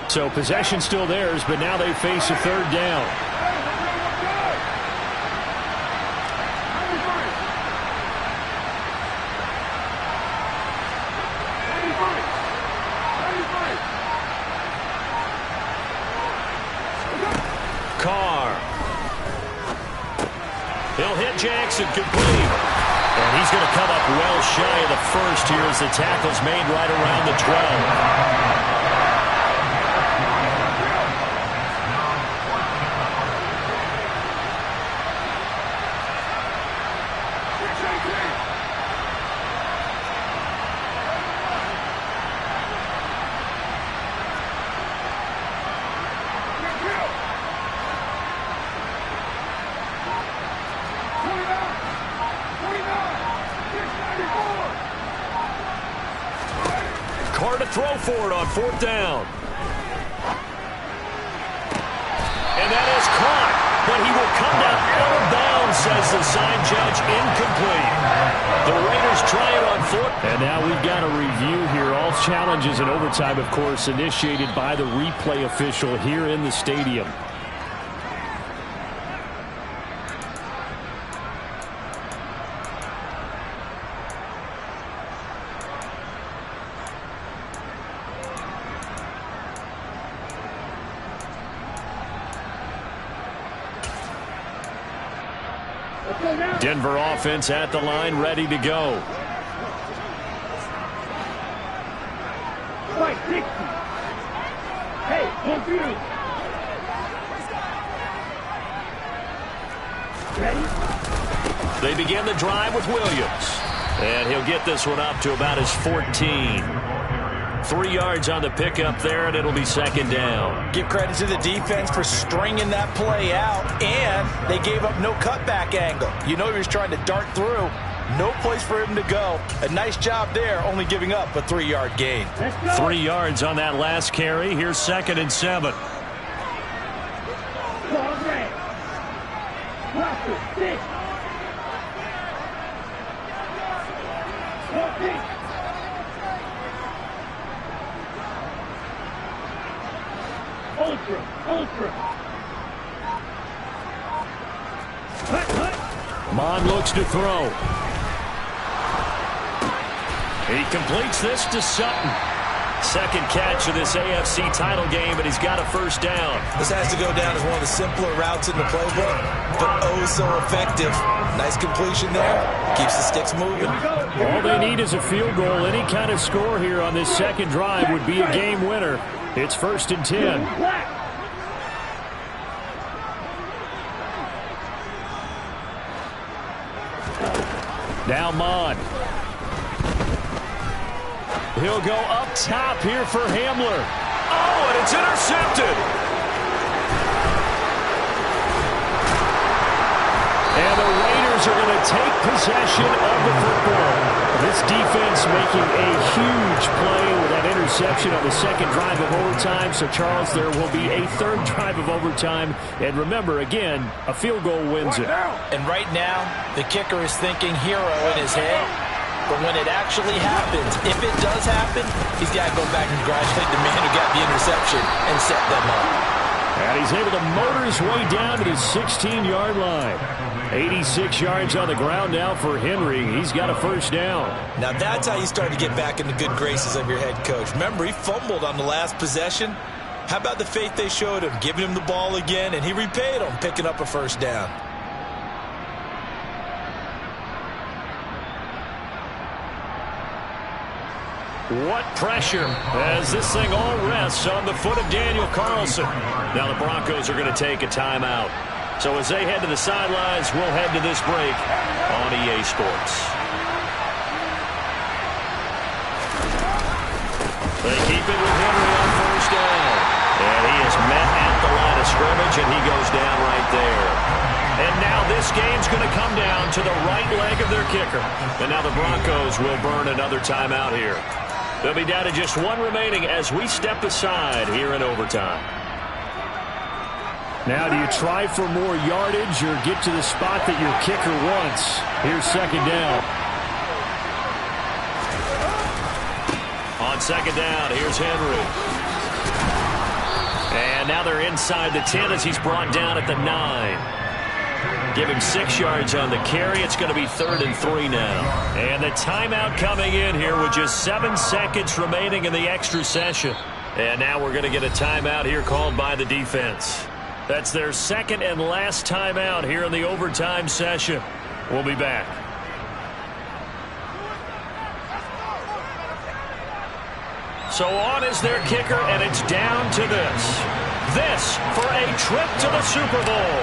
So possession still theirs, but now they face a third down. Carr. He'll hit Jackson, complete. And he's going to come up well shy of the first here as the tackle's made right around the 12. Carr to throw for it on fourth down. And that is caught, but he will come down out of bounds, says the sign judge, incomplete. The Raiders try it on foot. And now we've got a review here. All challenges in overtime, of course, initiated by the replay official here in the stadium. Denver offense at the line, ready to go. Right, 60. Hey, confused. Ready? They begin the drive with Williams. And he'll get this one up to about his 14. 3 yards on the pickup there, and it'll be second down. Give credit to the defense for stringing that play out, and they gave up no cutback angle. You know he was trying to dart through. No place for him to go. A nice job there, only giving up a 3-yard gain. 3 yards on that last carry. Here's second and 7. Ultra. Mond looks to throw. He completes this to Sutton. Second catch of this AFC title game, and he's got a first down. This has to go down as one of the simpler routes in the playbook, but oh so effective. Nice completion there. Keeps the sticks moving. All they need is a field goal. Any kind of score here on this second drive would be a game winner. It's 1st and 10. Now Mon. He'll go up top here for Hamler. Oh, and it's intercepted. And the Raiders are going to take possession of the football. This defense making a huge play with that interception on the second drive of overtime. So, Charles, there will be a third drive of overtime. And remember, again, a field goal wins it. And right now, the kicker is thinking hero in his head. But when it actually happens, if it does happen, he's got to go back and congratulate the man who got the interception and set them up. And he's able to motor his way down to the 16-yard line. 86 yards on the ground now for Henry. He's got a first down. Now that's how you start to get back in the good graces of your head coach. Remember, he fumbled on the last possession. How about the faith they showed him, giving him the ball again, and he repaid them, picking up a first down. What pressure as this thing all rests on the foot of Daniel Carlson. Now the Broncos are going to take a timeout. So as they head to the sidelines, we'll head to this break on EA Sports. They keep it with Henry on first down. And he is met at the line of scrimmage, and he goes down right there. And now this game's going to come down to the right leg of their kicker. And now the Broncos will burn another timeout here. They'll be down to just one remaining as we step aside here in overtime. Now, do you try for more yardage or get to the spot that your kicker wants? Here's second down. On second down, here's Henry. And now they're inside the 10 as he's brought down at the 9. Give him 6 yards on the carry. It's going to be 3rd and 3 now. And the timeout coming in here with just 7 seconds remaining in the extra session. And now we're going to get a timeout here called by the defense. That's their second and last timeout here in the overtime session. We'll be back. So on is their kicker, and it's down to this. This for a trip to the Super Bowl.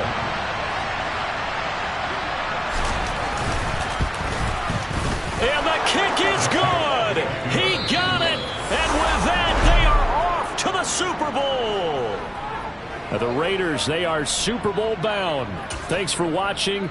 And the kick is good. He got it. And with that, they are off to the Super Bowl. Now the Raiders, they are Super Bowl bound. Thanks for watching.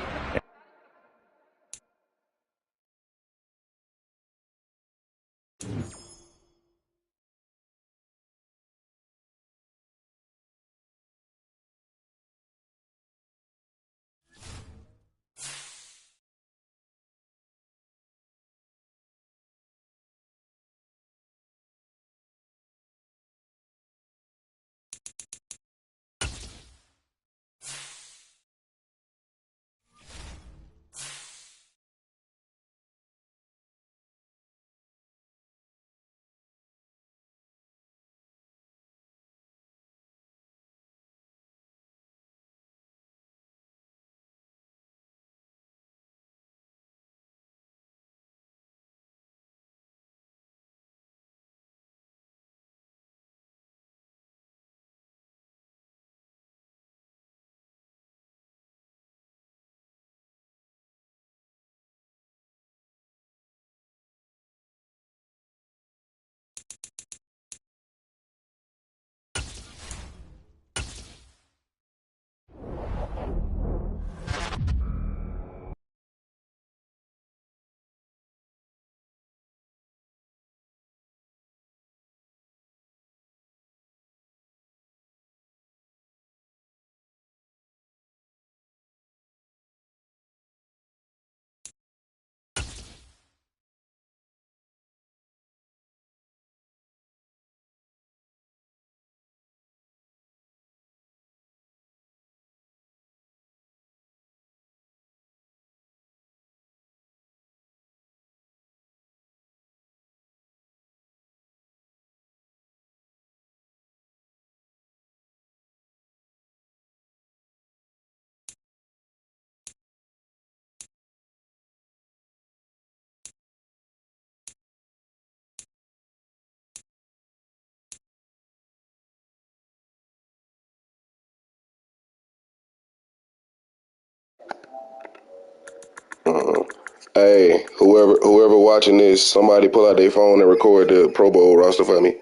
Hey, whoever watching this, somebody pull out their phone and record the Pro Bowl roster for me.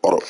Hold on.